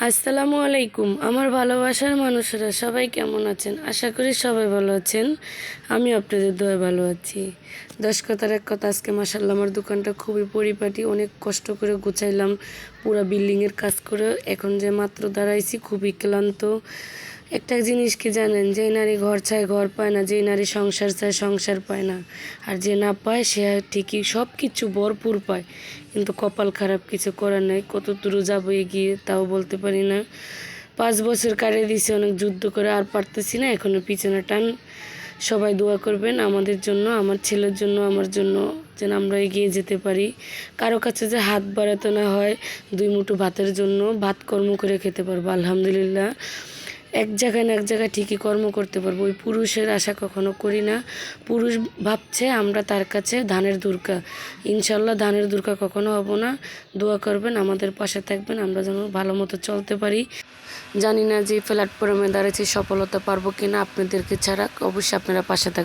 আসসালামু আলাইকুম। আমার ভালোবাসার মানুষেরা সবাই কেমন আছেন? আশা করি সবাই ভালো আছেন। আমি আপনাদের দোয়ায় ভালো আছি। 10 কথার এক কথা, আজকে মাশাআল্লাহ আমার দোকানটা খুবই পরিপাটি, অনেক কষ্ট করে গুছাইলাম পুরা বিল্ডিংয়ের কাজ করে। এখন যে মাত্র দাঁড়াইছি, খুবই ক্লান্ত। একটা জিনিস কি জানেন, যে নারী ঘর চায় ঘর পায় না, যে নারী সংসার চায় সংসার পায় না, আর যে না পায় সে ঠিকই সব কিছু ভরপুর পায়, কিন্তু কপাল খারাপ, কিছু করার নাই। কত দূর যাবো এগিয়ে তাও বলতে পারি না। 5 বছর কাটিয়ে দিয়েছি অনেক যুদ্ধ করে, আর পারতেছি না, এখনও পিছনে টান। সবাই দোয়া করবেন আমাদের জন্য, আমার ছেলের জন্য, আমার জন্য, যেন আমরা এগিয়ে যেতে পারি। কারো কাছে যে হাত বাড়াতে না হয় 2 মুঠো ভাতের জন্য, ভাত কর্ম করে খেতে পারবো আলহামদুলিল্লাহ। এক জায়গায় না এক জায়গায় ঠিকই কর্ম করতে পারবো। ওই পুরুষের আশা কখনো করি না। পুরুষ ভাবছে আমরা তার কাছে ধানের দুর্গা। ইনশাল্লাহ ধানের দুর্গা কখনো হব না। দোয়া করবেন, আমাদের পাশে থাকবেন, আমরা যেন ভালো মতো চলতে পারি। জানি না যে প্ল্যাটফর্মে দাঁড়িয়েছি সফলতা পারবো কিনা, আপনাদেরকে ছাড়া। অবশ্যই আপনারা পাশে থাকবেন।